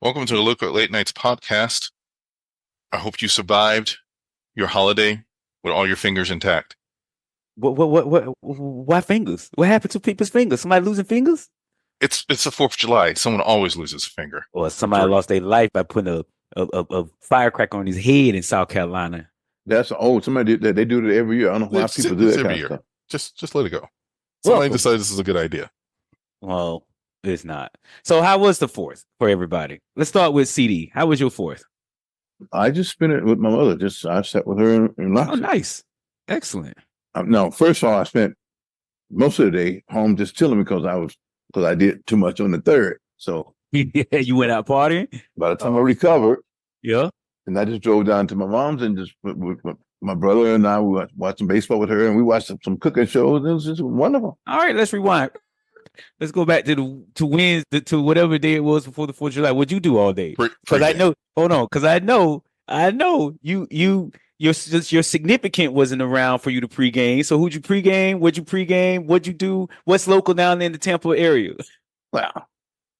Welcome to the LiquidLateNites podcast. I hope you survived your holiday with all your fingers intact. Why fingers? What happened to people's fingers? Somebody losing fingers? It's the 4th of July. Someone always loses a finger. Or somebody lost their life by putting a firecracker on his head in South Carolina. That's somebody did that. They do that every year. I don't know why people do that every year. Just let it go. Somebody decided this is a good idea. Well, it's not. So how was the 4th for everybody? Let's start with CD. How was your 4th? I just spent it with my mother. I sat with her and lunch. Oh, nice. Excellent. No, first of all, I spent most of the day home just chilling because I did too much on the 3rd. So yeah, you went out partying? By the time I recovered, yeah. And I just drove down to my mom's and just with my brother and I, we were watching baseball with her and we watched some cooking shows. It was just wonderful. All right, let's rewind. Let's go back to whatever day it was before the 4th of July. What'd you do all day? Because I know. Hold on, because I know your significant wasn't around for you to pregame. So who'd you pregame? What'd you pregame? What'd you do? What's local down in the Tampa area? Well,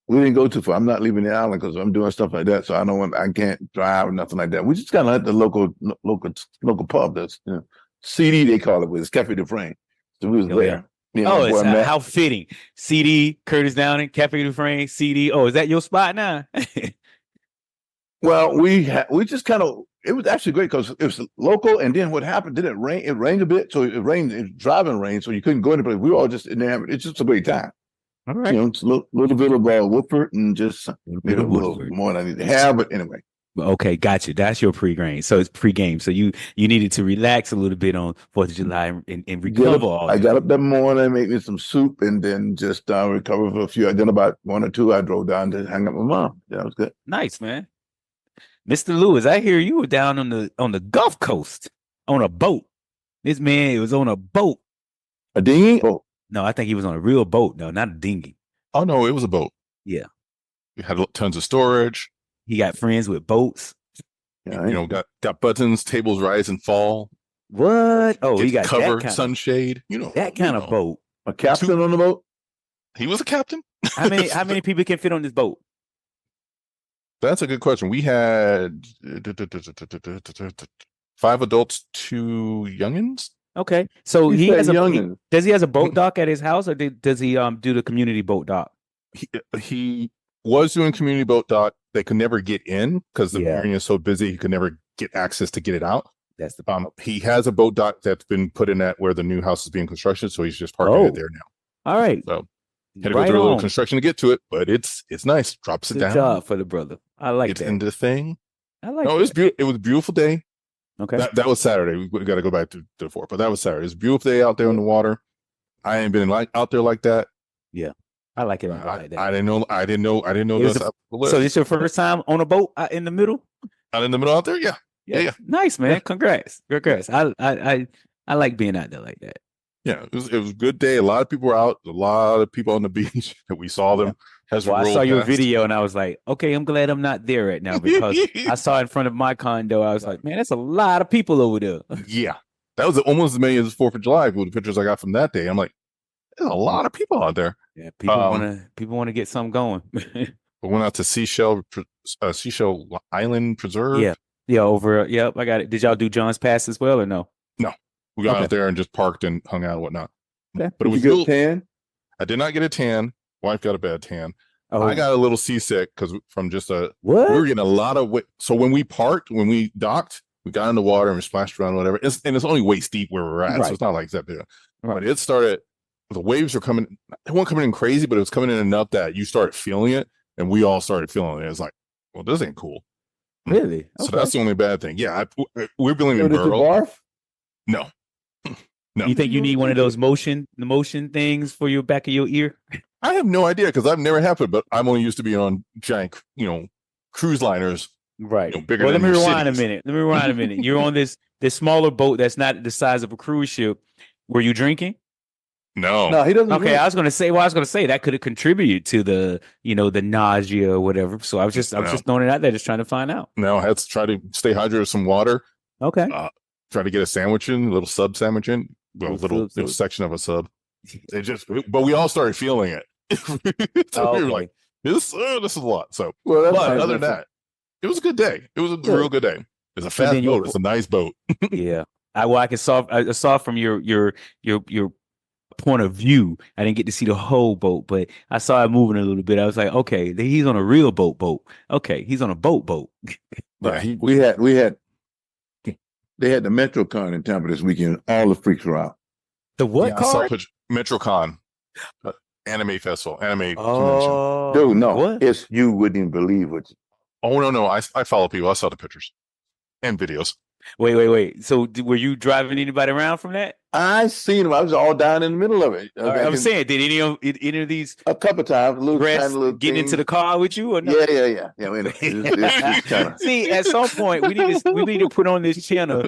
we didn't go too far. I'm not leaving the island because I'm doing stuff like that. So I can't drive or nothing like that. We just kind of at the local pub. That's CD they call it, but it's Cafe de France. So we was there. Yeah. It's how fitting. CD, Curtis Downing, Cafe de France, CD. Oh, is that your spot now? Well, we just kind of, it was actually great because it was local. And then what happened, it rained a bit. So it rained, it was driving rain. So you couldn't go anywhere. We were all just in there. It's just a great time. All right. It's a little bit of Woodford and just a little more than I need to have. But anyway. Okay, gotcha. That's your pregame. So it's pregame. So you needed to relax a little bit on 4th of July and recover all. I got up that morning, made me some soup, and then just recovered for a few. Then about 1 or 2, I drove down to hang out with my mom. That was good. Nice, man. Mr. Lewis, I hear you were down on the Gulf Coast on a boat. This man was on a boat. A dinghy? Oh. No, I think he was on a real boat. No, not a dinghy. Oh, no, it was a boat. Yeah. We had tons of storage. He got friends with boats. Yeah, got buttons, tables rise and fall. What? Oh, he got cover, that sunshade. That kind of boat. A captain on the boat? He was a captain. How many people can fit on this boat? That's a good question. We had 5 adults, 2 youngins. Okay, so he has does he has a boat dock at his house, or does he do the community boat dock? He was doing community boat dock. They could never get in because the marina is so busy. He could never get access to get it out. That's the problem. He has a boat dock that's been put in at where the new house is being constructed, so he's just parking it there now. All right. So had to go through a little construction to get to it, but it's nice. Drops it down. Good job for the brother. I like Gets that. into the thing. I like. No, it was beautiful. It was a beautiful day. Okay. That was Saturday. We got to go back to the 4th, but that was Saturday. It's a beautiful day out there in the water. I ain't been out there like that. Yeah. I like it like that. I didn't know. So this your first time on a boat out in the middle? Out in the middle out there? Yeah. Nice, man. Congrats. I like being out there like that. Yeah, it was a good day. A lot of people were out. A lot of people on the beach. We saw them. I saw your video and I was like, okay, I'm glad I'm not there right now because I saw in front of my condo. I was like, man, that's a lot of people over there. Yeah, that was almost as many as 4th of July with the pictures I got from that day. I'm like, there's a lot of people out there. Yeah, people want to get something going. We went out to Seashell Island Preserve. Yeah, over. Yep, I got it. Did y'all do John's Pass as well or no? No, we got out there and just parked and hung out and whatnot. Okay. But it was good. Tan? I did not get a tan. Wife got a bad tan. Oh. I got a little seasick because from just what? We were getting a lot of so when we docked, we got in the water and we splashed around, whatever. It's only waist deep where we're at, so it's not like that big. Right. But it started. The waves were coming. They weren't coming in crazy, but it was coming in enough that you started feeling it, and we all started feeling it. It's like, well, this ain't cool. Really? Okay. So that's the only bad thing. Yeah, we're building in Burl. No. You think you need one of those motion things for your back of your ear? I have no idea because I've never had it, but I'm only used to being on giant, cruise liners. Right. Bigger well, than let me rewind a minute. You're on this smaller boat that's not the size of a cruise ship. Were you drinking? No, he doesn't. Okay, drink. I was gonna say that could have contributed to the the nausea or whatever. So I was just throwing it out there, just trying to find out. No, I had to try to stay hydrated with some water. Okay. Try to get a sandwich in, a little sub sandwich in, a little section of a sub. But we all started feeling it. So we were like, this is a lot. So, well, but other than that, it was a good day. It was a real good day. It's a fast boat. It's a nice boat. Yeah. I saw from your point of view. I didn't get to see the whole boat, but I saw it moving a little bit. I was like, okay, he's on a real boat. Okay, he's on a boat. Yeah, they had the MetroCon in Tampa this weekend. All the freaks were out. The what card? MetroCon, anime festival, anime convention. Dude, no, what? You wouldn't even believe it. Oh no, I follow people. I saw the pictures and videos. Wait. So were you driving anybody around from that? I seen them. I was all down in the middle of it. I'm saying, did any of these a couple of times little getting into the car with you or no? Yeah. It's See, at some point we need to put on this channel,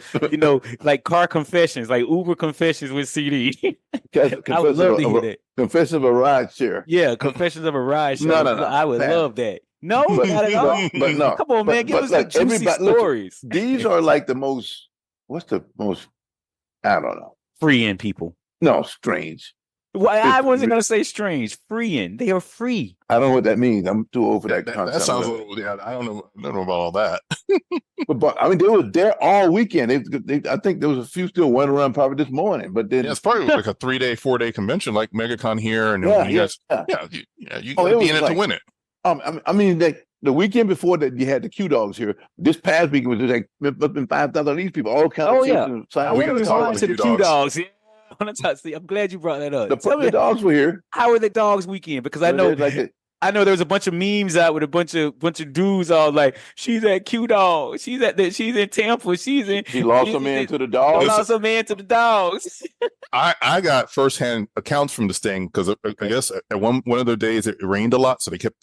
like car confessions, like Uber confessions with CD. I would love to hear that. Confessions of a ride share. Yeah, confessions of a ride share. No. I would love that. No, not at all. But no, come on, man, give us the juicy stories. These are like the most. What's the most? I don't know. Freeing people. No, strange. Well, I wasn't going to say strange. Freeing. They are free. I don't know what that means. I'm too old for that concept. That sounds a little. Yeah, I don't know about all that. but I mean, they were there all weekend. I think there was a few still went around probably this morning. But then it's probably like a 3-day, 4-day convention, like MegaCon here, and you guys, you got to be in it to win it. I mean, the weekend before that, you had the Q Dogs here. This past weekend was like 5,000 of these people, all kinds of kids. I want to talk to the Q Dogs. Yeah. I'm glad you brought that up. The dogs were here. How were the dogs weekend? Because I know there was a bunch of memes out with a bunch of dudes all like, she's at Q Dog, she's in Tampa, she lost a man to the dogs. Lost a man to the dogs. I got firsthand accounts from this thing because I guess at one of the days it rained a lot, so they kept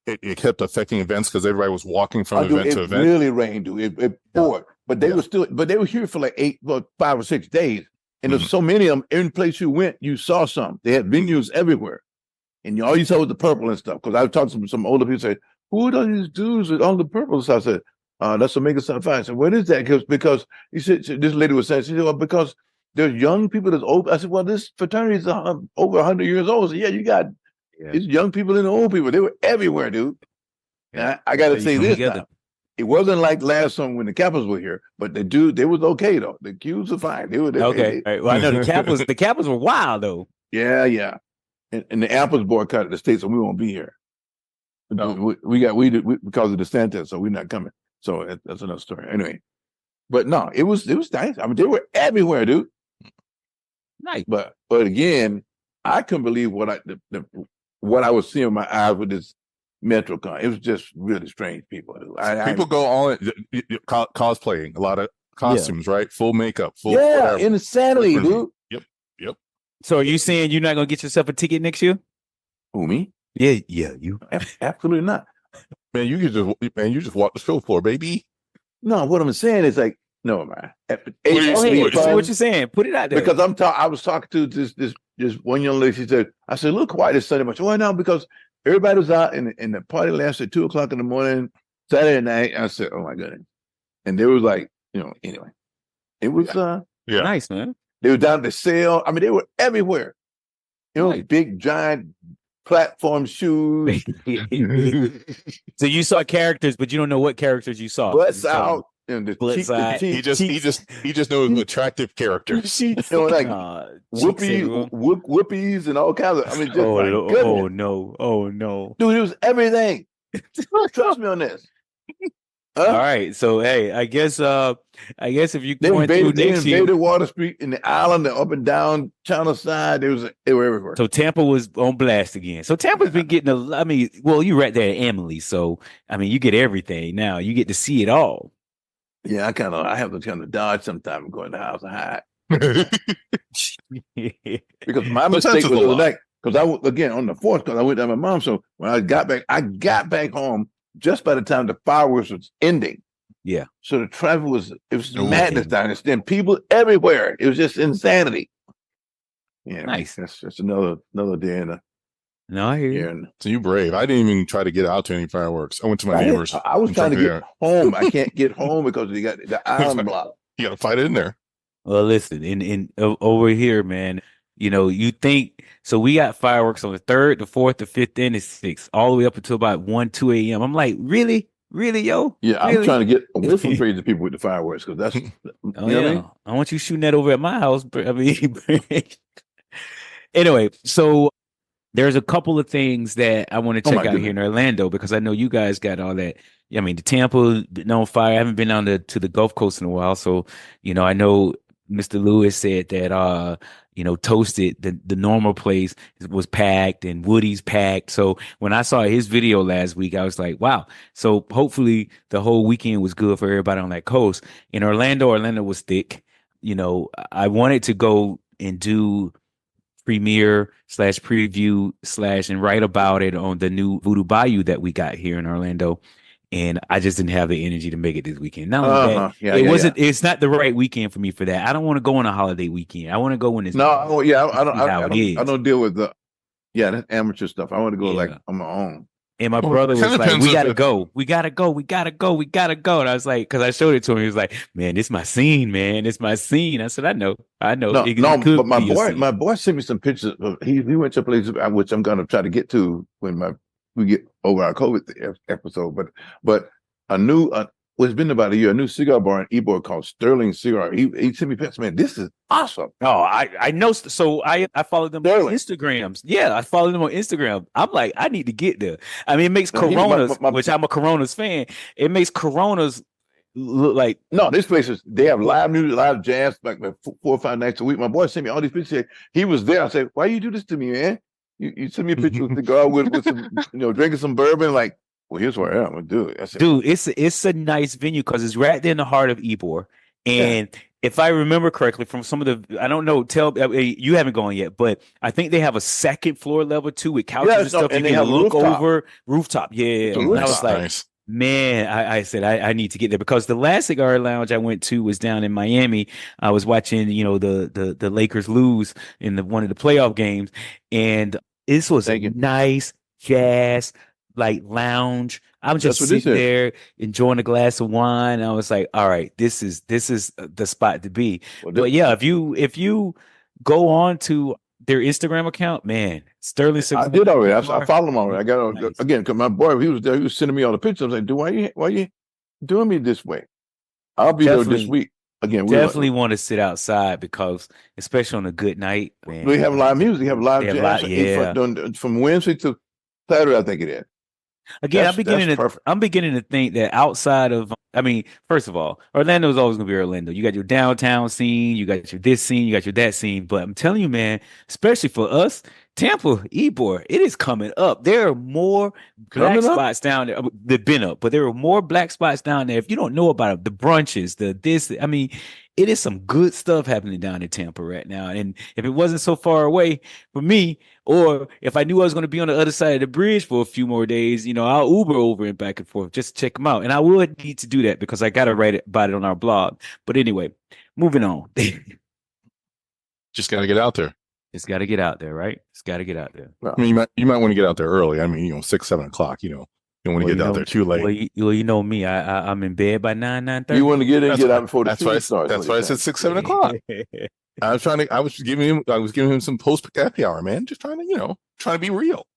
it kept affecting events because everybody was walking from event to event. It really rained, dude. It poured, but they were here for like 5 or 6 days. And there's so many of them. Every place you went, you saw some. They had venues everywhere. And all you saw was the purple and stuff. Because I was talking to some older people, say, who are these dudes with all the purple stuff? I said, that's Omega Psi Phi. I said, what is that? Because he said, this lady was saying, she said, well, because there's young people that's old. I said, well, this fraternity is over 100 years old. I said, yeah, you got these young people and the old people. They were everywhere, dude. And I got to say this now. It wasn't like last summer when the Capitals were here, but they was okay though. The Qs were fine. They were okay. Well, I know the Capitals were wild though. Yeah. And the Apples boycotted the state, so we won't be here. No, we because of the Santa, so we're not coming. So that's another story. Anyway, but no, it was nice. I mean, they were everywhere, dude. Nice. But again, I couldn't believe what I was seeing with my eyes with this MetroCon. It was just really strange people. People go all cosplaying, a lot of costumes, right? Full makeup, full whatever. Insanity, dude. Yep. So are you saying you're not gonna get yourself a ticket next year? Who, me? Yeah, you. Absolutely not. Man, you just walk the show floor, baby. No, what I'm saying is like, no, man. What you saying? Put it out there. Because I was talking to this one young lady. She said, I said, look quiet this Sunday. I said, why now? Because everybody was out and the party lasted 2:00 in the morning, Saturday night. I said, oh my goodness. And they was like, anyway. It was nice, man. They were down at the sale. I mean, they were everywhere. Nice. Big giant platform shoes. So you saw characters, but you don't know what characters you saw. Butts out. And the he just knows attractive characters. Like whoopies and all kinds of. I mean, just oh no, dude, it was everything. Trust me on this. All right, so hey, I guess if you going through next year, invaded Water Street in the island, the up and down Channel side, they were everywhere. So Tampa was on blast again. So Tampa's been getting you're right there at Emily, so I mean, you get everything now. You get to see it all. Yeah, I have to kind of dodge sometimes going to the house and hide. Because my mistake was like, because I again on the 4th, because I went to my mom. So when I got back home just by the time the fireworks was ending. Yeah. So the traffic was madness down there. Then people everywhere. It was just insanity. Yeah, nice. That's just another day in the. No, I hear you. So you brave. I didn't even try to get out to any fireworks. I went to my neighbors. I was trying to get home. I can't get home because they got the island blocked. You got to fight it in there. Well, listen, in over here, man, you think so. We got fireworks on the 3rd, the 4th, the 5th, and the 6th, all the way up until about 1, 2 a.m. I'm like, really, yo, Yeah, really? I'm trying to get away from crazy people with the fireworks because that's you know what I mean? I want you shooting that over at my house. But I mean, anyway, so there's a couple of things that I want to check out here in Orlando because I know you guys got all that. I mean, the Tampa been on fire. I haven't been on to the Gulf Coast in a while, so I know Mr. Lewis said that Toasted, the normal place was packed and Woody's packed. So when I saw his video last week, I was like, wow. So hopefully the whole weekend was good for everybody on that coast. In Orlando was thick. I wanted to go and do premiere / preview / and write about it on the new Voodoo Bayou that we got here in Orlando. And I just didn't have the energy to make it this weekend. Not only that, it's not the right weekend for me for that. I don't want to go on a holiday weekend. I want to go when it's I don't deal with the that amateur stuff. I want to go like on my own. And my brother was like, we gotta go. And I was like, because I showed it to him. He was like, man, it's my scene, man. It's my scene. I said, I know. But my boy sent me some pictures of he went to a place which I'm gonna try to get to when we get over our COVID episode. But it's been about a year, a new cigar bar in Ybor called Sterling Cigar. He sent me pictures, man. This is awesome. Oh, I know. So I followed them on Instagrams. Yeah, I followed them on Instagram. I'm like, I need to get there. I mean, it makes Coronas, which I'm a Coronas fan. It makes Coronas look like these places they have live music, live jazz, like 4 or 5 nights a week. My boy sent me all these pictures. He was there. I said, why you do this to me, man? You send me a picture of the cigar with some, drinking some bourbon. Like, well, here's where I am. I'm gonna do it. Dude, it's a nice venue because it's right there in the heart of Ybor. And if I remember correctly, from some of the, I don't know, you haven't gone yet, but I think they have a 2nd floor level too with couches and stuff. And you can look over rooftop. Yeah, and I was like, nice. Man, I said I need to get there because the last cigar lounge I went to was down in Miami. I was watching, the Lakers lose in one of the playoff games, and this was a nice jazz like lounge. I'm just sitting there enjoying a glass of wine. I was like, all right, this is the spot to be. But yeah, if you go on to their Instagram account, man, Sterling. I did already. I followed them already. I got again because my boy, he was there. He was sending me all the pictures. I was like, dude, why you doing me this way? I'll be there this week. Again, we definitely want to sit outside because, especially on a good night, man. We have live music. We have live jazz. From Wednesday to Saturday, I think it is. Again, I'm beginning to think that outside of, I mean, first of all, Orlando is always going to be Orlando. You got your downtown scene, you got your this scene, you got your that scene. But I'm telling you, man, especially for us, Tampa, Ybor, it is coming up. There are more black spots down there. They've been up, but there are more black spots down there. If you don't know about it, the brunches, I mean, it is some good stuff happening down in Tampa right now. And if it wasn't so far away for me, or if I knew I was going to be on the other side of the bridge for a few more days, I'll Uber over and back and forth, just check them out. And I would need to do that because I got to write about it on our blog. But anyway, moving on. Just got to get out there. It's got to get out there, right? It's got to get out there. I mean, you might want to get out there early. I mean, 6, 7 o'clock, you don't want to get out there too late. Well, you know me. I'm in bed by 9:30. You want to get out before the season starts. That's why I said 6, 7 o'clock. I was giving him some post happy hour, man. Just trying to be real.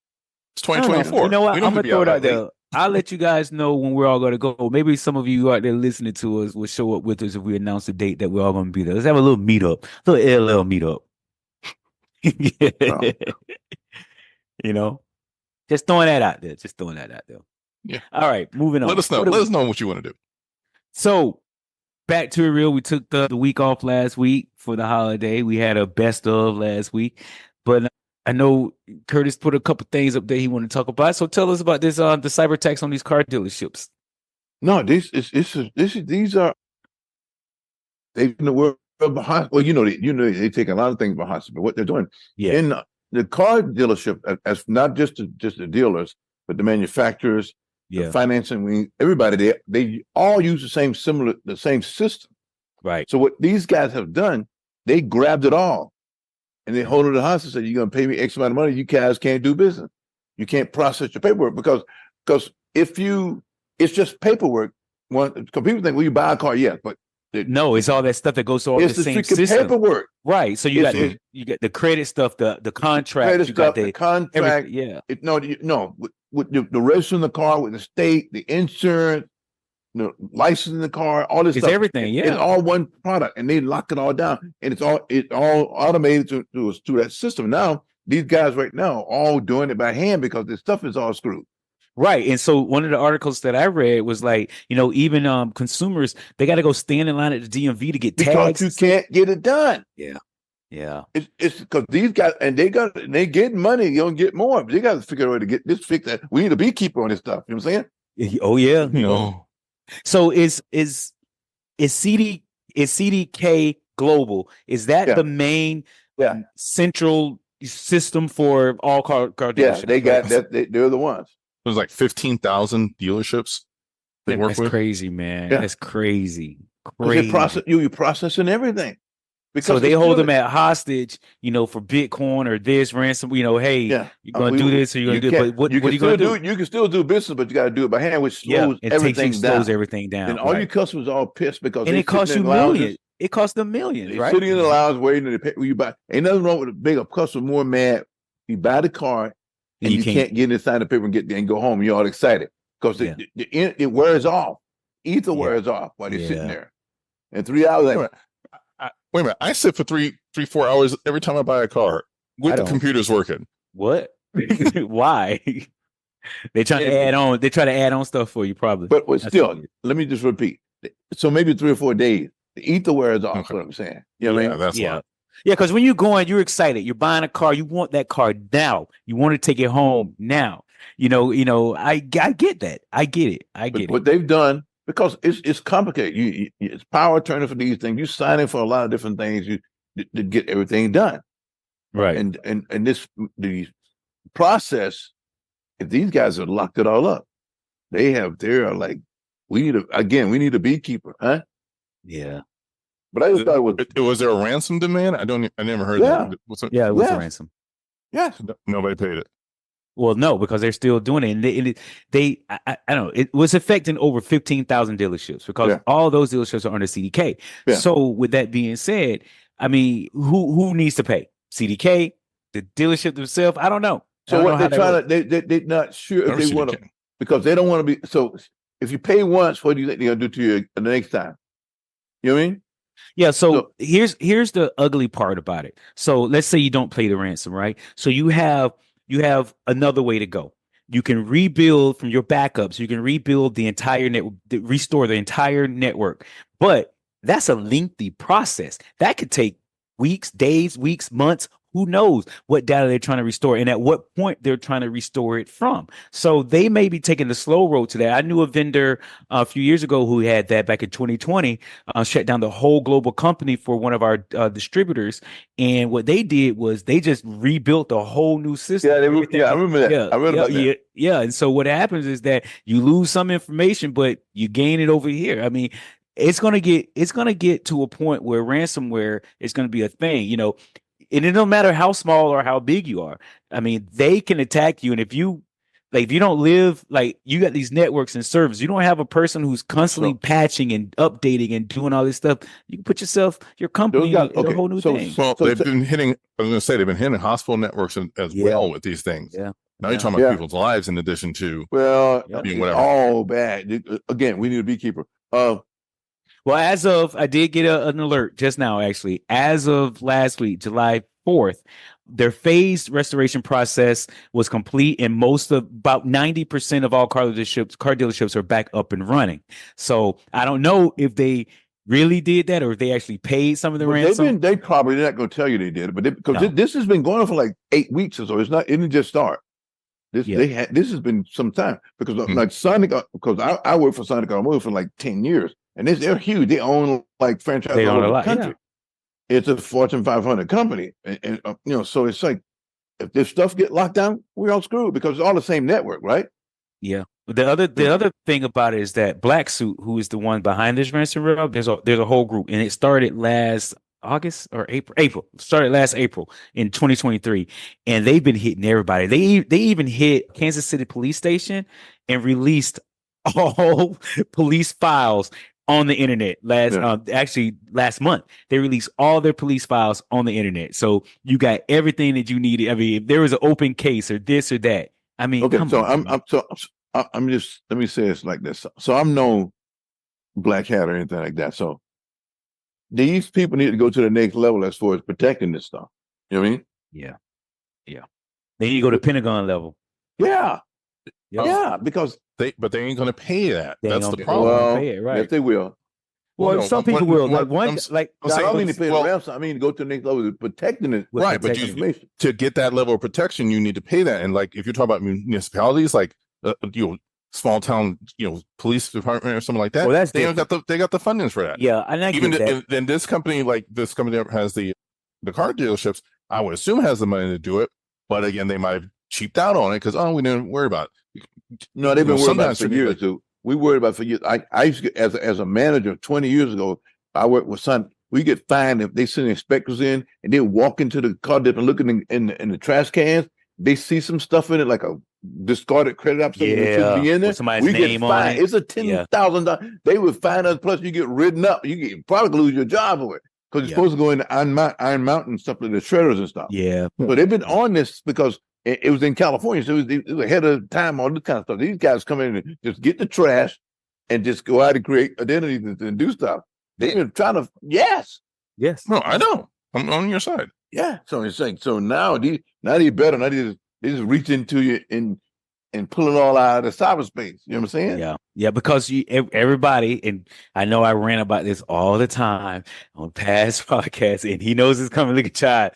It's 2024. You know what? I'm gonna throw it out there. I'll let you guys know when we're all going to go. Maybe some of you out there listening to us will show up with us if we announce the date that we're all going to be there. Let's have a little meetup, a little LL meetup. Just throwing that out there. Yeah. All right, moving on. Let us know. Let us know what you want to do. So back to it real. We took the week off last week for the holiday. We had a best of last week, but I know Curtis put a couple things up there he wanted to talk about. So tell us about this the cyber attacks on these car dealerships. No, these are they've in the world behind. Well, they take a lot of things behind, but what they're doing in the car dealership, as not just the dealers, but the manufacturers, the financing, everybody, they all use the same system. Right. So what these guys have done, they grabbed it all. And they hold it to the hostage and say, you're going to pay me X amount of money. You guys can't do business. You can't process your paperwork because it's just paperwork. Because people think, well, you buy a car, yes, but No, it's all that stuff that goes to all the same system. Paperwork. Right. So you got the credit stuff, the contract, the contract. Yeah. With the registering the car with the state, the insurance, licensing the car, all this stuff. It's everything. Yeah. It's all one product, and they lock it all down, and it's all automated through that system. Now these guys right now are all doing it by hand because this stuff is all screwed. Right. And so one of the articles that I read was like, even consumers, they got to go stand in line at the DMV to get tags. Because you can't get it done. Yeah. Yeah. It's because these guys, and they get money, you don't get more, but they got to figure out a way to get this fixed. We need a beekeeper on this stuff. You know what I'm saying? Oh yeah. So is CDK Global, is that the main central system for all car dealerships? Yeah, they got that. They're the ones. There's like 15,000 dealerships they work with. That's crazy, man. Yeah. That's crazy. Crazy. You're processing everything. Because so they hold them at hostage, for Bitcoin or this ransom. Hey, you're gonna do this or you're gonna do it. But what are you gonna do? You can still do business, but you got to do it by hand, which slows everything down. And all your customers are all pissed because it costs you millions. It costs them millions, right? Sitting in the lounge waiting to pay. You buy. Ain't nothing wrong with a bigger customer. More mad. You buy the car. And you can't get inside the paper and get there and go home. You're all excited because it wears off. Ether wears off while you're sitting there. And 3 hours. Wait a minute. I sit for 4 hours every time I buy a car with the computers working. What? Why? They try to add on. They try to add on stuff for you, probably. But still, let me just repeat. So maybe 3 or 4 days. The ether wears off. That's what I'm saying. You know what I mean? That's why. Yeah, because when you're going, you're excited. You're buying a car. You want that car now. You want to take it home now. I get that. I get it. I get it. What they've done, because it's complicated. It's power attorney for these things. You signing for a lot of different things to get everything done. Right. And the process, if these guys have locked it all up, they are like, we need a beekeeper, huh? Yeah. But I just thought was there a ransom demand? I never heard that. It was a ransom. Yeah. Nobody paid it. Well, no, because they're still doing it. And I don't know. It was affecting over 15,000 dealerships because all those dealerships are under CDK. Yeah. So with that being said, I mean, who needs to pay? CDK, the dealership themselves? I don't know. So what they're trying to, they're not sure if they want to, because they don't want to be. So if you pay once, what do you think they're going to do to you the next time? You know what I mean? Yeah, so here's the ugly part about it. So let's say you don't pay the ransom, right? So you have another way to go. You can rebuild from your backups. You can rebuild the entire network, restore the entire network. But that's a lengthy process. That could take weeks, days, months. Who knows what data they're trying to restore and at what point they're trying to restore it from. So they may be taking the slow road to that. I knew a vendor a few years ago who had that back in 2020, shut down the whole global company for one of our distributors. And what they did was they just rebuilt a whole new system. I remember that. I read about that. Yeah. And so what happens is that you lose some information, but you gain it over here. I mean, it's gonna get to a point where ransomware is gonna be a thing, and it don't matter how small or how big you are. I mean, they can attack you. And if you don't live, you got these networks and servers, you don't have a person who's constantly patching and updating and doing all this stuff. You can put your company in a whole new thing. Well, they've been hitting hospital networks as well with these things. Yeah. Now you're talking about people's lives in addition to being whatever. All bad. Again, we need a beekeeper. Well, I did get an alert just now, actually. As of last week, July 4th, their phased restoration process was complete, and about 90% of all car dealerships are back up and running. So I don't know if they really did that or if they actually paid some of the ransom. They probably not going to tell you they did it, but this has been going on for like 8 weeks or so. It didn't just start. This has been some time because like Sonic, because I worked for Sonic Automotive for like 10 years. And they're huge. They own like franchise all over the country. Yeah. It's a Fortune 500 company, and so it's like if this stuff get locked down, we're all screwed because it's all the same network, right? Yeah. The other thing about it is that Black Suit, who is the one behind this ransomware, there's a whole group, and it started last August or April. Started last April in 2023, and they've been hitting everybody. They even hit Kansas City Police Station and released all police files on the internet actually last month. They released all their police files on the internet. So you got everything that you needed. I mean, if there was an open case or this or that, I mean, okay, come so on, I'm just, let me say this like this. So I'm no black hat or anything like that. So these people need to go to the next level as far as protecting this stuff. You know what I mean? Yeah. They need to go to Pentagon level. Yeah. Yep. Yeah, because they ain't going to pay that. They ain't That's gonna the be- problem. well, pay it, right. yes, they will. Well, no, some people will. Like one, I'm like I saying, don't mean to pay well, the ransom. I mean to go to the next level of protecting it. with right, but protection. information. to get that level of protection, you need to pay that. And like, if you're talking about municipalities, like small town, police department or something like that, Well, that's they different. got the fundings for that. Yeah, and I Even get that. then, this company that has the car dealerships, I would assume has the money to do it. But again, they might have cheaped out on it because we didn't worry about it. No, they've been worried about it for sometimes years too. We worried about it for years. I used to, as a manager 20 years ago, I worked with Sun. We get fined if they send inspectors in and they walk into the car dip and looking in the trash cans. They see some stuff in it, like a discarded credit app, something that shouldn't be in there. With somebody's We get name on fined. it. It's a $10,000. They would fine us. Plus, you get ridden up. You get probably lose your job for it because it's supposed to go into Iron Mountain stuff like the shredders and stuff. Yeah. So they've been on this because it was in California, so it was ahead of time on this kind of stuff. These guys come in and just get the trash and just go out and create identities and do stuff. They've been trying to, yes. No, I know. I'm on your side. Yeah. So it's like, so now these better. Now they just reach into you and pull it all out of the cyberspace. You know what I'm saying? Yeah, because everybody, and I know I rant about this all the time on past podcasts, and he knows it's coming. Look at child.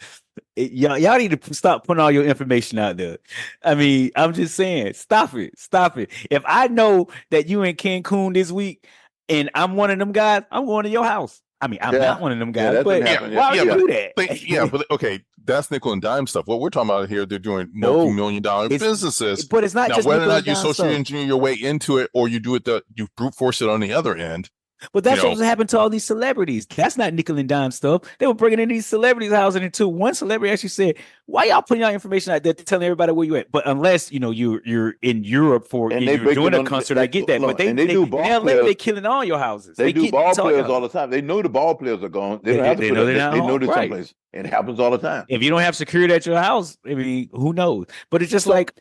Y'all need to stop putting all your information out there. I mean, I'm just saying, stop it. If I know that you in Cancun this week and I'm one of them guys, I'm going to your house. I mean, I'm not one of them guys, but why would you do that? But okay, that's nickel and dime stuff. What we're talking about here, they're doing multi-million-dollar businesses. But it's not now, just whether or not you social socially engineer your way into it or you do it, you brute force it on the other end. But that's what happened to all these celebrities. That's not nickel and dime stuff. They were bringing in these celebrities' houses until one celebrity actually said, "Why y'all putting y'all information out there to telling everybody where you at?" But unless you're in Europe and you're doing a concert, I get that. But they're killing all your houses. They do ball players all the time. They know the ball players are gone. They don't have to put it. They know this someplace. It happens all the time. If you don't have security at your house, I mean, who knows? But it's just like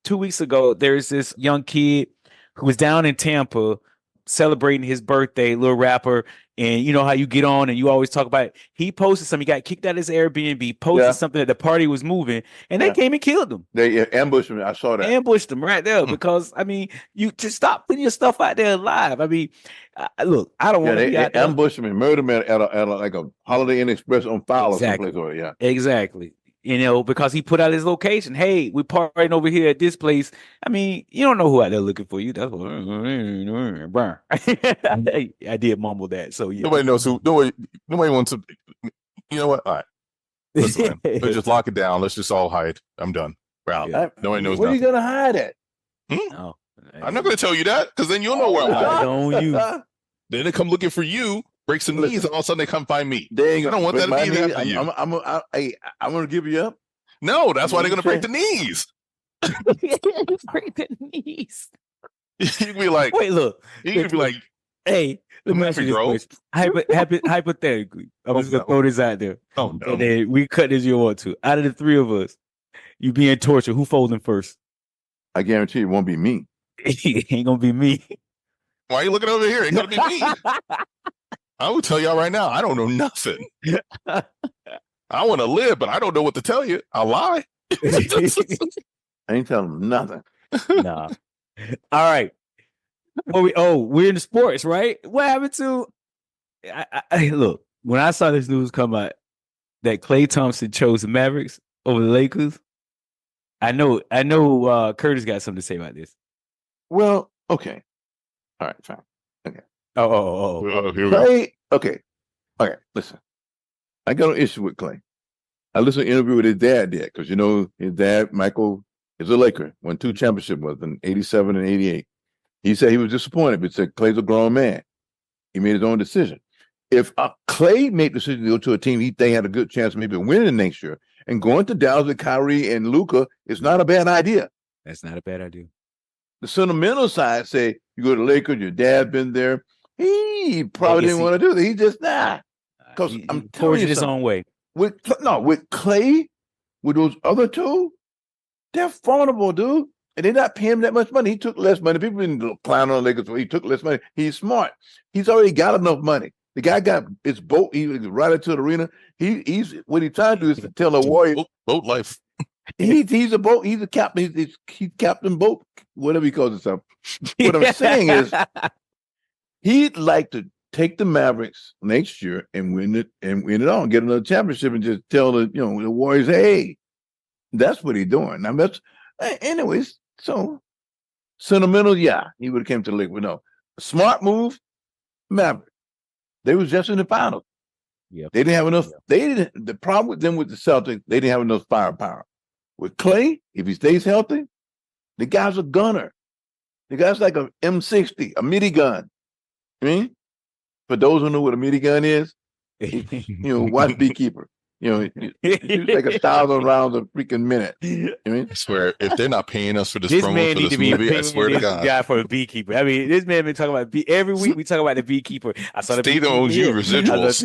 2 weeks ago, there's this young kid who was down in Tampa celebrating his birthday, little rapper, and you know how you get on and you always talk about it. He posted something. He got kicked out of his Airbnb, posted something that the party was moving, and they came and killed him. They ambushed him. I saw that. Ambushed him right there because, I mean, you just stop putting your stuff out there live. I mean, look, I don't want to be out there. Ambushed him and murdered him at a Holiday Inn Express on file or someplace. Exactly. Because he put out his location. Hey, we're partying over here at this place. I mean, you don't know who out there looking for you. That's what I did mumble that. So yeah. Nobody knows who. Nobody wants to. You know what? All right. Listen, man, let's just lock it down. Let's just all hide. I'm done. We're out. Yeah. Nobody knows. Where are you gonna hide at? No, I'm not gonna tell you that because then you'll know where I'm hiding. Don't you? Then they come looking for you. Break some knees, and all of a sudden they come find me. They ain't gonna, I don't want that to be after you. I'm gonna give you up. No, that's why they're gonna break the knees. Break the knees. You can be like, wait, look. You can be like, hey, let me ask you this question. Hypothetically, I'm just gonna throw this out there. Oh no. And then we cut this you want to. Out of the three of us, you being tortured, who folding first? I guarantee it won't be me. It ain't gonna be me. Why are you looking over here? It ain't gonna be me. I will tell y'all right now, I don't know nothing. I want to live, but I don't know what to tell you. I'll lie. I ain't telling them nothing. Nah. All right. We're in the sports, right? What happened to? Look, when I saw this news come out that Klay Thompson chose the Mavericks over the Lakers, I know. Curtis got something to say about this. Well, okay. All right, fine. Okay. Oh, here we Klay, go. Okay. Listen, I got an issue with Klay. I listened to an interview with his dad there because, his dad, Michael, is a Laker, won 2 championships in 87 and 88. He said he was disappointed, but said Klay's a grown man. He made his own decision. If Klay made the decision to go to a team he think had a good chance of maybe winning next year and going to Dallas with Kyrie and Luka is not a bad idea. That's not a bad idea. The sentimental side say you go to Lakers, your dad been there. He probably didn't want to do that. He just because I'm telling you his own way. With Klay, with those other two, they're vulnerable, dude. And they're not paying him that much money. He took less money. People been clowning on Lakers. He took less money. He's smart. He's already got enough money. The guy got his boat. He was right into the arena. He's what he's trying to do is to tell the Warriors boat life. He's a boat. He's a captain. He's captain boat, whatever he calls himself. What I'm saying is, he'd like to take the Mavericks next year and win it all, get another championship, and just tell the Warriors, hey, that's what he's doing. Now anyways. So sentimental, yeah, he would have came to the league. But no, smart move, Mavericks. They was just in the finals. Yep. They didn't have enough. The problem with them with the Celtics, they didn't have enough firepower. With Klay, if he stays healthy, the guy's a gunner. The guy's like a M60, a midi gun. I mean, for those who know what a midi gun is, watch Beekeeper. It's like 1,000 rounds a freaking minute. I mean, I swear, if they're not paying us for this promo for this movie, I swear to God. Guy for a beekeeper. I mean, this man been talking about every week. We talk about the beekeeper. I saw the Stay owns you residuals.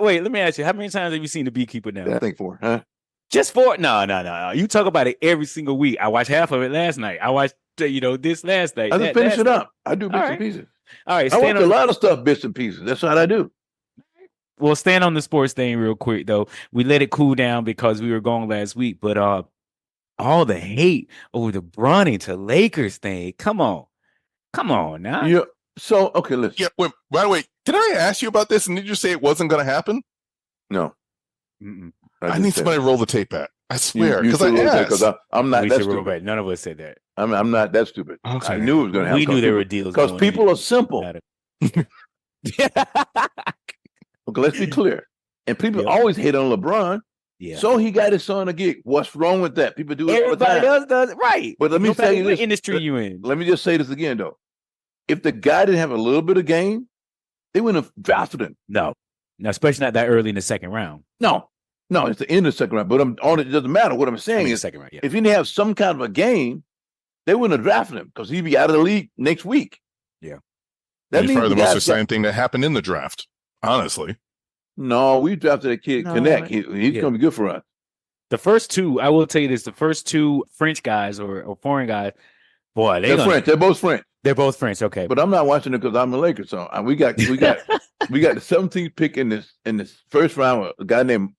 Wait, let me ask you. How many times have you seen the beekeeper now? I think 4, huh? Just 4? No. You talk about it every single week. I watched half of it last night. I watched this last night. I just finish it up. I do bits and pieces. All right, I watch a lot of stuff bits and pieces. That's what I do. Well, stand on the sports thing real quick, though. We let it cool down because we were gone last week, but all the hate over the Bronny to Lakers thing. Come on now. Yeah. So, okay, listen. Yeah, wait, by the way, did I ask you about this and did you say it wasn't going to happen? No. I need somebody to roll the tape back. I swear, because I asked. Because I'm not that stupid. None of us said that. I'm not that stupid. Okay. I knew it was going to happen. We knew there were deals because people are simple. Okay, let's be clear. And people always hate on LeBron. Yeah. So he got his son a gig. What's wrong with that? People do it all the time. Everybody else does it, right? But let me tell you this. What industry you in? Let me just say this again, though. If the guy didn't have a little bit of game, they wouldn't have drafted him. No, especially not that early in the second round. No, it's the end of the second round. But it doesn't matter. What I'm saying is, second round, if he didn't have some kind of a game, they wouldn't have drafted him because he'd be out of the league next week. Yeah. That means the most exciting thing that happened in the draft, honestly. No, we drafted a kid, Connect. He's going to be good for us. The first two, I will tell you this, the first two French guys or foreign guys, boy, they're French. They're both French. They're both French, okay. But I'm not watching it because I'm a Lakers. So we got the 17th pick in this first round with a guy named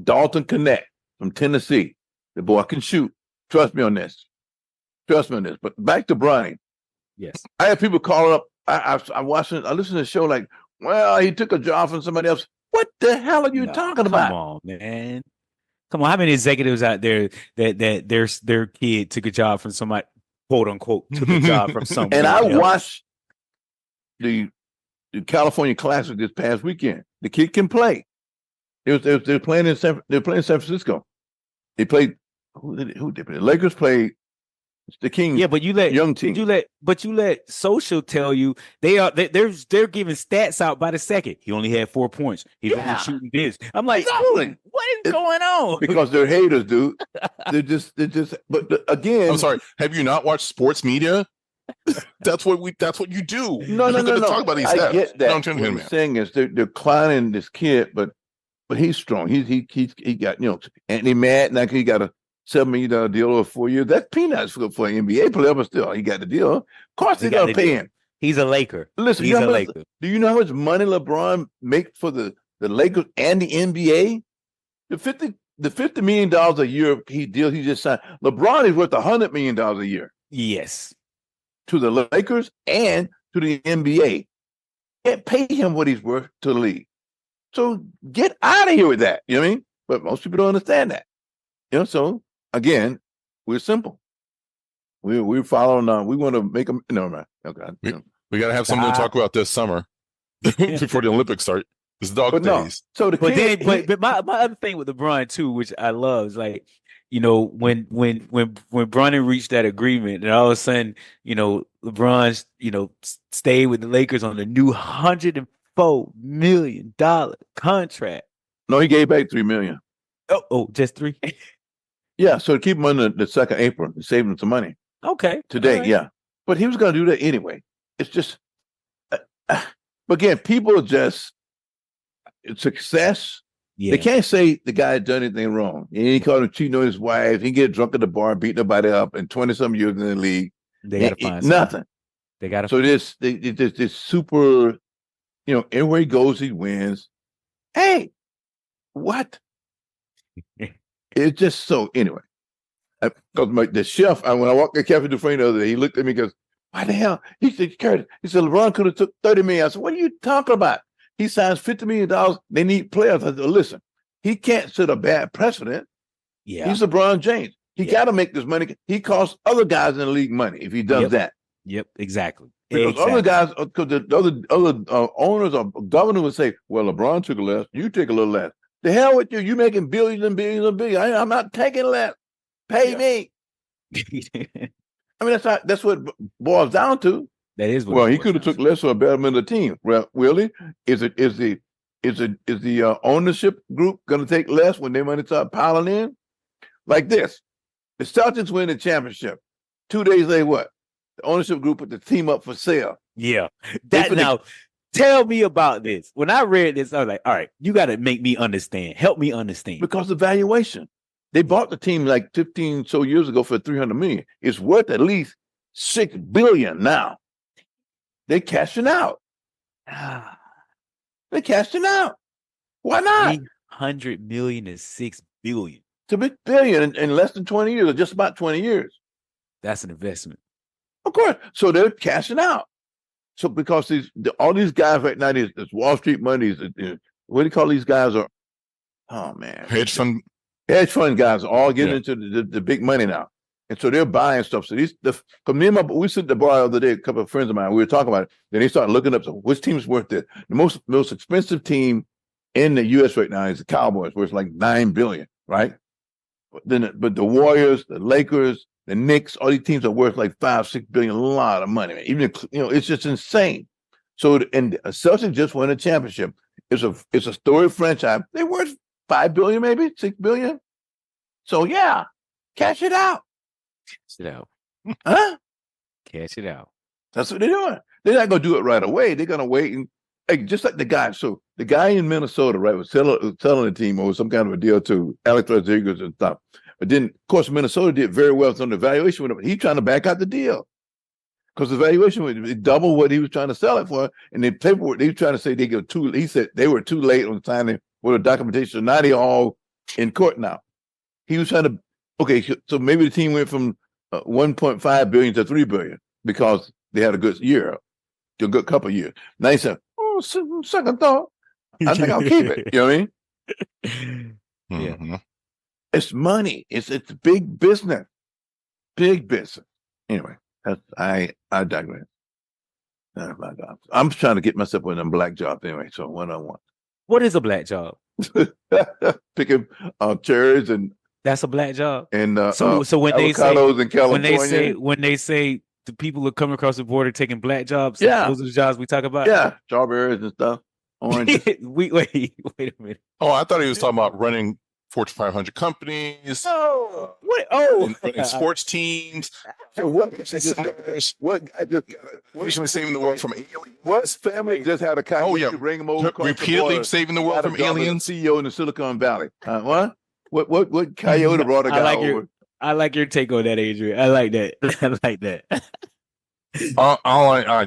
Dalton Connect from Tennessee. The boy can shoot. Trust me on this. But back to Bronny. Yes. I have people call up. I listen to the show like, well, he took a job from somebody else. What the hell are you talking about? Come on, man. Come on. How many executives out there that their kid took a job from somebody, quote unquote, took a job from somebody? And I watched the California Classic this past weekend. The kid can play. They're playing in San Francisco. They played who did they play? The Lakers played the Kings. Yeah, but you let young team. You let social tell you they're giving stats out by the second. He only had 4 points. He's only shooting this. I'm like, exactly. What is going on? Because they're haters, dude. they're just. But again, I'm sorry. Have you not watched sports media? That's what you do. No. Talk about these stats. I get that. What I'm saying is they're clowning this kid, but he's strong. He got Anthony Matt. Now he got a $7 million deal over 4 years. That's peanuts for an NBA player, but still, he got the deal. Of course, they're gonna pay him. He's a Laker. Listen, he's a Laker. Do you know how much money LeBron makes for the Lakers and the NBA? The $50 million a year he just signed. LeBron is worth $100 million a year. Yes, to the Lakers and to the NBA. Can't pay him what he's worth to the league. So get out of here with that. You know what I mean? But most people don't understand that. So again, we're simple. We're following. We want to make them. No, man. Okay. We got to have something to talk about this summer before the Olympics start. It's dog days. So but my other thing with LeBron too, which I love, is like, when Bronny reached that agreement, and all of a sudden, LeBron's, stayed with the Lakers on a new $104 million contract. No, he gave back $3 million. Oh, just 3? Yeah, so to keep him under the second apron, save him some money. Okay. Today, right. Yeah. But he was going to do that anyway. It's just, But again, people just success. Yeah. They can't say the guy done anything wrong. He caught him cheating on his wife. He get drunk at the bar, beat nobody up, and 20-some years in the league. They got to find nothing. They got to. So this super, everywhere he goes, he wins. Hey, what? It's just so anyway. Because the chef, when I walked in Cafe Dufresne the other day, he looked at me and goes, "Why the hell?" He said, LeBron could have took $30 million. I said, "What are you talking about? He signs $50 million. They need players." I said, "Listen, he can't set a bad precedent. Yeah. He's LeBron James. He got to make this money. He costs other guys in the league money if he does that." Yep, exactly. Because other guys, because the other owners or governors would say, "Well, LeBron took less. You take a little less. The hell with you. You making billions and billions and billions. I'm not taking less. Pay me." I mean, that's what it boils down to. That is what. Well, he could have took less for a betterment of the team. Well, really, is the ownership group going to take less when their money start piling in? Like this, the Celtics win the championship. 2 days later, what? The ownership group put the team up for sale. Yeah. Now, tell me about this. When I read this, I was like, all right, you got to make me understand. Help me understand. Because the valuation. They bought the team like 15 so years ago for $300 million. It's worth at least $6 billion now. They're cashing out. They're cashing out. Why not? $300 million is $6 billion. It's a big billion in less than 20 years, or just about 20 years. That's an investment. Of course. So they're cashing out. So because all these guys right now, this Wall Street money, what do you call these guys? Oh man, Hedge fund guys are all getting into the big money now, and so they're buying stuff. So we sit at the bar the other day. A couple of friends of mine, we were talking about it. Then they started looking up. So which team's worth it? The most expensive team in the U.S. right now is the Cowboys, where it's like $9 billion, right? But the Warriors, the Lakers, the Knicks, all these teams are worth like $5-6 billion. A lot of money, man. Even it's just insane. So and Celtics just won a championship. It's a storied franchise. They're worth $5 billion, maybe $6 billion. So yeah, cash it out. Cash it out. Huh? Cash it out. That's what they're doing. They're not gonna do it right away. They're gonna wait and just like the guy. So the guy in Minnesota, right, was selling the team over some kind of a deal to Alex Rodriguez and stuff. But then, of course, Minnesota did very well on the valuation with him. He's trying to back out the deal because the valuation was double what he was trying to sell it for. And the paperwork, they were trying to say he said they were too late on signing with the documentation. So now they're all in court now. He was trying to, so maybe the team went from 1.5 billion to 3 billion because they had a good year, a good couple of years. Now he said, second thought, I think I'll keep it. You know what I mean? Yeah. Mm-hmm. It's money. It's big business. Big business. Anyway, I digress. I'm trying to get myself with them black jobs anyway. So what I want. What is a black job? Picking cherries and that's a black job. And so when they say in California, when they say the people who come across the border taking black jobs, yeah, those are the jobs we talk about. Yeah, strawberries and stuff. Oranges. wait a minute. Oh, I thought he was talking about running Fortune 500 companies. Oh, what? Oh, running sports teams. What Saving the world from aliens. What's family just had a coyote? Oh yeah, bring them over repeatedly saving the world from aliens. CEO in the Silicon Valley. What? What coyote brought a guy over? I like your take on that, Adrian. I like that. I like that.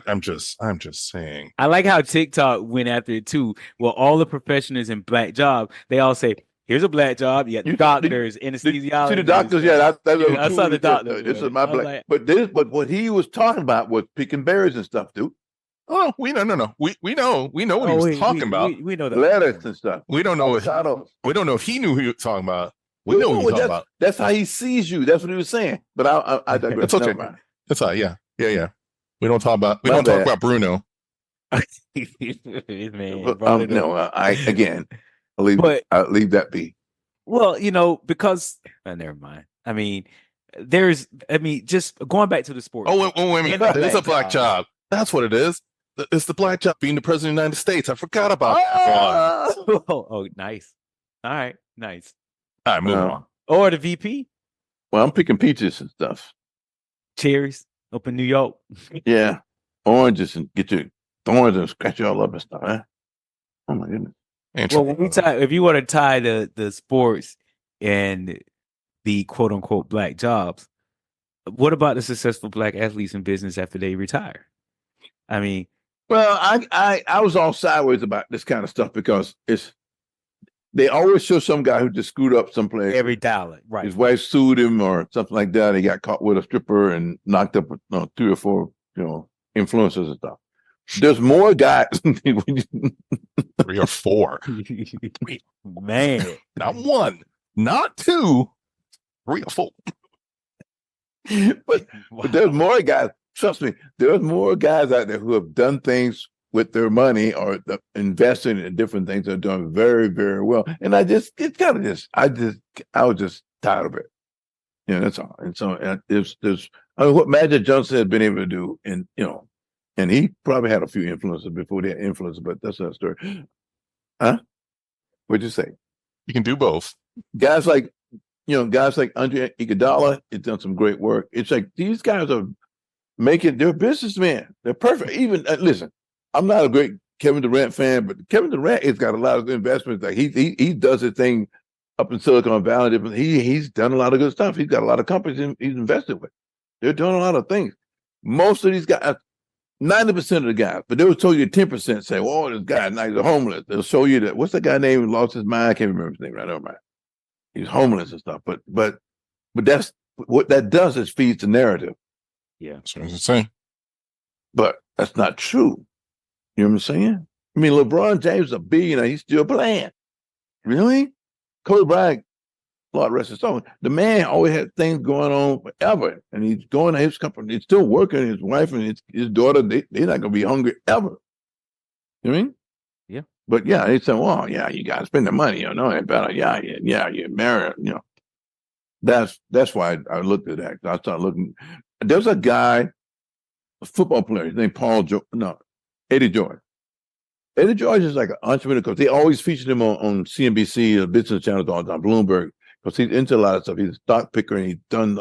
I'm just saying. I like how TikTok went after it too. Well, all the professionals in black jobs, they all say, "Here's a black job. You got doctors, anesthesiologists." See the doctors, I saw the doctor. This is my black. Like, but what he was talking about was picking berries and stuff, dude. Oh, we know. We know what he was talking about. We know that lettuce and stuff. We don't know. We don't know if he knew who he was talking about. We know what he was talking about. That's how he sees you. That's what he was saying. But I that's okay. That's all right. Yeah. We don't talk about Bruno. Man, I'll leave that be. Well, because never mind. I mean, just going back to the sport. Oh, wait a minute. It's a black job. That's what it is. It's the black job being the president of the United States. I forgot about that. Oh, nice. All right, nice. All right, moving on. Or the VP. Well, I'm picking peaches and stuff. Cherries up in New York. Yeah, oranges and get your thorns and scratch you all up and stuff, huh? Oh my goodness. Well, when we if you want to tie the sports and the quote unquote black jobs, what about the successful black athletes in business after they retire? I mean, well, I was all sideways about this kind of stuff because they always show some guy who just screwed up someplace. Every dollar, right? His wife sued him or something like that. He got caught with a stripper and knocked up 3 or 4, influencers and stuff. There's more guys. 3 or 4. Man, not 1, not 2, 3 or 4. But there's more guys. Trust me, there's more guys out there who have done things with their money or investing in different things that are doing very, very well. And I was just tired of it. That's all. And so there's what Magic Johnson had been able to do, and and he probably had a few influencers before they had influencers, but that's another story. Huh? What'd you say? You can do both. Guys like Andre Iguodala has done some great work. It's like these guys are they're businessmen. They're perfect. Even listen, I'm not a great Kevin Durant fan, but Kevin Durant has got a lot of investments. Like he does his thing up in Silicon Valley. He's done a lot of good stuff. He's got a lot of companies he's invested with. They're doing a lot of things. Most of these guys, 90% of the guys, but they will tell you 10% say, "Oh, this guy is homeless." They'll show you that. What's the guy name who lost his mind? I can't remember his name right now. Right? He's homeless and stuff. But that's what that does is feeds the narrative. Yeah, that's what I was saying. But that's not true. You know what I'm saying? I mean, LeBron James is a billionaire. He's still playing. Really? Kobe Bryant, Lord rest his soul. The man always had things going on forever. And he's going to his company. He's still working. His wife and his daughter, they're not going to be hungry ever. You know what I mean? Yeah. But yeah, they say, well, yeah, you got to spend the money. And better. Yeah, you're married. That's why I looked at that. I started looking. There's a guy, a football player, his name Eddie George. Eddie George is like an entrepreneur because they always featured him on CNBC, business channels, on Bloomberg, because he's into a lot of stuff. He's a stock picker, and he's done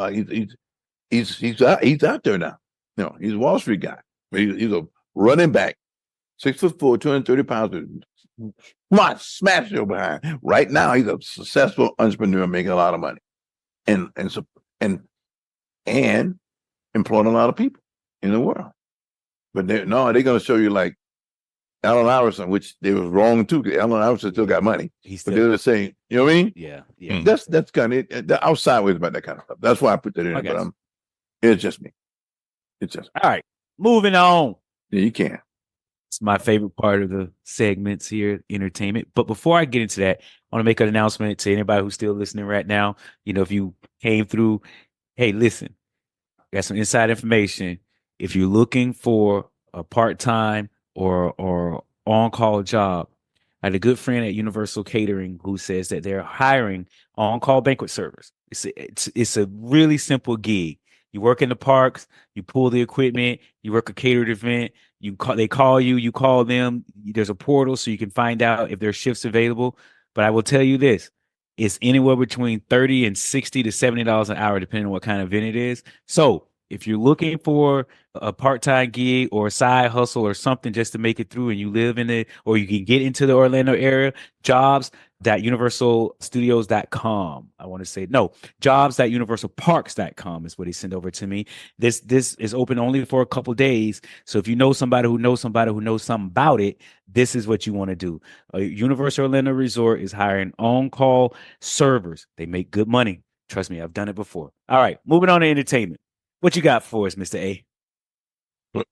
he's out there now. He's a Wall Street guy. He's a running back, 6'4", 230 pounds. Smash your behind. Right now, he's a successful entrepreneur making a lot of money, and employing a lot of people in the world. But they're going to show you like Allen Iverson, which they was wrong too. Allen Iverson still got money. But they're saying, you know what I mean? Yeah. That's kind of it. I was sideways about that kind of stuff. That's why I put that in. But it's just me. It's just all right. Moving on. Yeah, you can. It's my favorite part of the segments here, entertainment. But before I get into that, I want to make an announcement to anybody who's still listening right now. If you came through, hey, listen, got some inside information. If you're looking for a part-time or on-call job, I had a good friend at Universal Catering who says that they're hiring on-call banquet servers. It's a really simple gig. You work in the parks, you pull the equipment, you work a catered event, they call you, you call them. There's a portal so you can find out if there's shifts available. But I will tell you this, it's anywhere between $30 and $60 to $70 an hour, depending on what kind of event it is. So if you're looking for a part-time gig or a side hustle or something just to make it through and you live in it, or you can get into the Orlando area, jobs.universalstudios.com. I want to say, no, jobs.universalparks.com is what he sent over to me. This is open only for a couple days. So if you know somebody who knows somebody who knows something about it, this is what you want to do. Universal Orlando Resort is hiring on-call servers. They make good money. Trust me, I've done it before. All right, moving on to entertainment. What you got for us, Mr. A?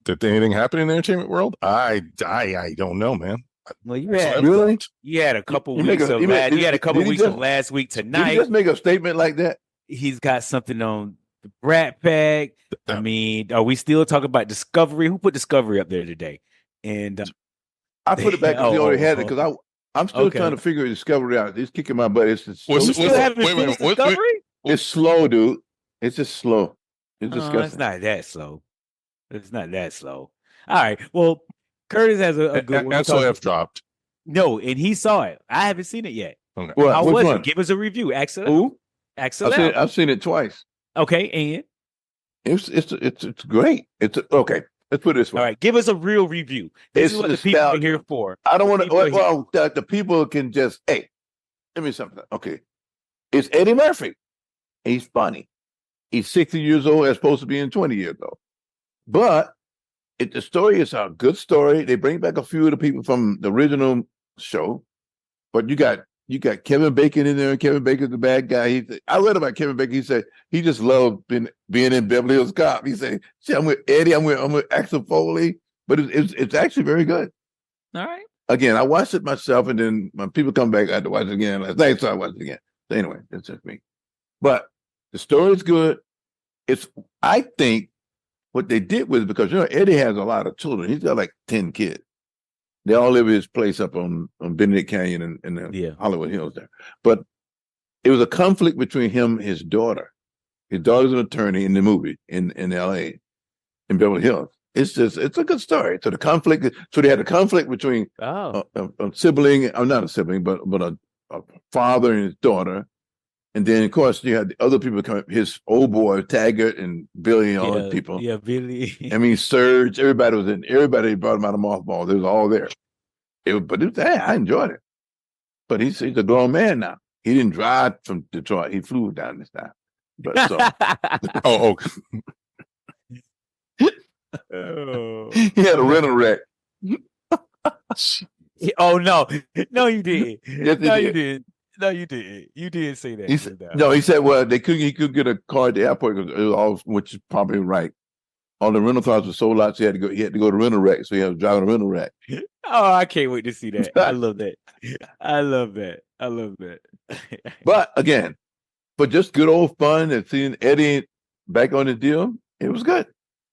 Did anything happen in the entertainment world? I don't know, man. Well, you had a couple weeks of last week tonight. Did you just make a statement like that? He's got something on the Brat Pack. I mean, are we still talking about Discovery? Who put Discovery up there today? And I put it back because he already had it because I'm still trying to figure Discovery out. He's kicking my butt. It's Discovery? It's slow, dude. It's just slow. It's disgusting. It's not that slow. It's not that slow. All right. Well, Curtis has a good one. Axel F dropped. No, and he saw it. I haven't seen it yet. Okay. Well, how was one? it? Give us a review, Axel. Who? Axel. I've seen it twice. Okay, and It's great. Okay. Let's put it this way. All right, give us a real review. This is what the people are here for. I don't want to. Well, the people can just, hey, let me something. Okay, it's Eddie Murphy. He's funny. He's 60 years old as opposed to being 20 years old. But the story is a good story. They bring back a few of the people from the original show, but you got Kevin Bacon in there. Kevin Bacon's the bad guy. I read about Kevin Bacon. He said he just loved being in Beverly Hills Cop. He said, "See, I'm with Eddie. I'm with Axel Foley." But it's actually very good. All right. Again, I watched it myself, and then when people come back, I had to watch it again last night, so I watched it again. So anyway, that's just me. But the story is good. I think what they did was because Eddie has a lot of children. He's got like 10 kids. They all live at his place up on Benedict Canyon and the Hollywood Hills there. But it was a conflict between him and his daughter. His daughter's an attorney in the movie in LA, in Beverly Hills. It's a good story. So they had a conflict between a sibling, or not a sibling, but a father and his daughter. And then, of course, you had the other people come, his old boy, Taggart, and Billy, and all those people. Yeah, Billy. I mean, Serge, everybody was in. Everybody brought him out of mothballs. They was all there. I enjoyed it. But he's a grown man now. He didn't drive from Detroit. He flew down this time. But so, he had a rental wreck. Oh no, you didn't. Yes, no, you didn't. No, you didn't. You didn't say that. He said, well, he couldn't get a car at the airport because it was all, which is probably right. All the rental cars were sold out, so he had to go to rental wreck. So he had to drive a rental wreck. Oh, I can't wait to see that. I love that. I love that. But again, for just good old fun and seeing Eddie back on the deal, it was good.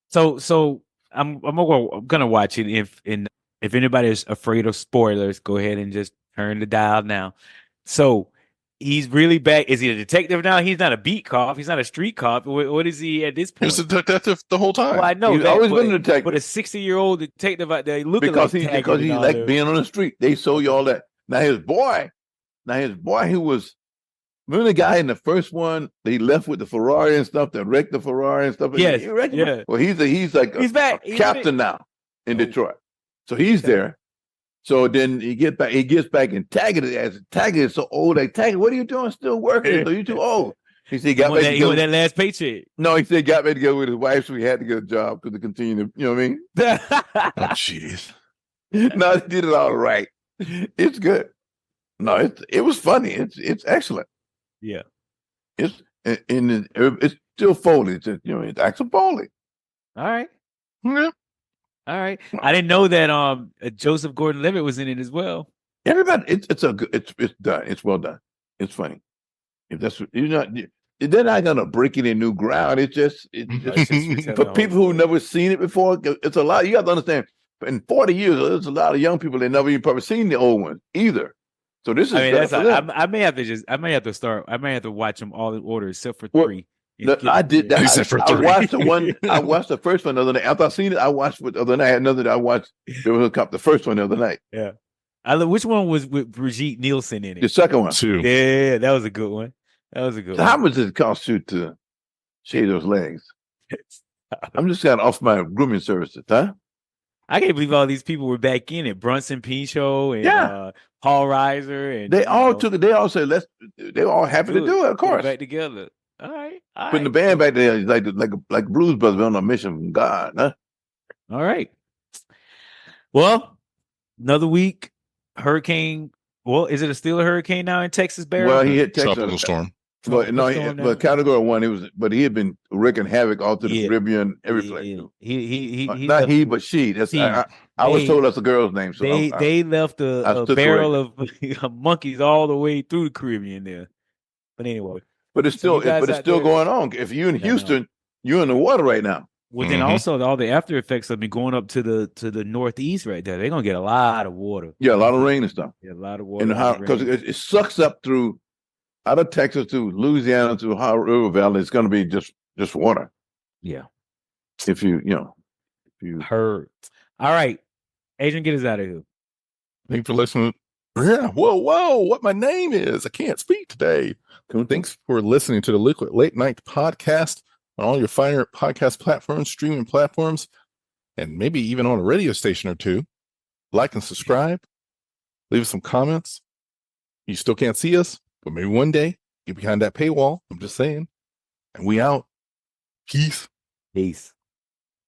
So I'm gonna watch it. If anybody is afraid of spoilers, go ahead and just turn the dial now. So he's really back. Is he a detective now? He's not a beat cop. He's not a street cop. What is he at this point? He was a detective the whole time. Well, I know. He's always been a detective. But a 60-year-old detective out there looking because he like being on the street. They sold you all that. Now his boy who was, remember the guy in the first one that he left with the Ferrari and stuff, that wrecked the Ferrari and stuff? Yes. Yeah. Well, he's like a captain now in Detroit. So he's there. So then he gets back and Taggart is so old. Like, Taggart, what are you doing still working? So you too old. He said he got he won that last paycheck. No, he said he got back together with his wife, so he had to get a job to continue to, you know what I mean? Oh, jeez. No, he did it all right. It's good. No, it was funny. It's excellent. Yeah. It's still Foley. It's Axel Foley. All right. Yeah. All right. I didn't know that Joseph Gordon-Levitt was in it as well. Everybody, it's done. It's well done. It's funny. If that's they're not gonna break any new ground. It's just for people who never seen it before. It's a lot. You got to understand. In 40 years, there's a lot of young people that never even probably seen the old ones either. So this is. I may have to watch them all in order except for three. I did that. Except for three. I watched the first one the other night. After I seen it, I watched it the other night. I watched the first one the other night. Yeah. Which one was with Brigitte Nielsen in it? The second one. Two. Yeah, that was a good one. So how much does it cost you to shave those legs? I'm just got off my grooming services, huh? I can't believe all these people were back in it. Brunson Pinchot and Paul Reiser, and they all took it. They all said they were all happy to do it. Of course, back together. All right. Putting the band back there is like Blues Brothers on a mission from God, huh? All right. Well, another week. Hurricane. Well, is it still a hurricane now in Texas, Barry? Well, he hit Texas. Tropical storm. But category 1, but he had been wreaking havoc all through the Caribbean, every place. Not he, but she. That's I was told that's a girl's name. So they left a barrel of monkeys all the way through the Caribbean there. But anyway, but it's still going on. If you're in Houston, you're in the water right now. Well, then also all the after effects have been going up to the northeast right there. They're gonna get a lot of water. Yeah, a lot of rain and stuff. Yeah, a lot of water. Because it sucks up through out of Texas to Louisiana to Ohio River Valley. It's gonna be just water. Yeah. If you heard. All right. Adrian, get us out of here. Thanks for listening. Yeah. Whoa. What my name is. I can't speak today. Thanks for listening to the Liquid Late Night podcast on all your finer podcast platforms, streaming platforms. and maybe even on a radio station or two. Like and subscribe. Leave us some comments. You still can't see us, but maybe one day get behind that paywall. I'm just saying. And we out. Peace. Peace.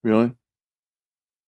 Really?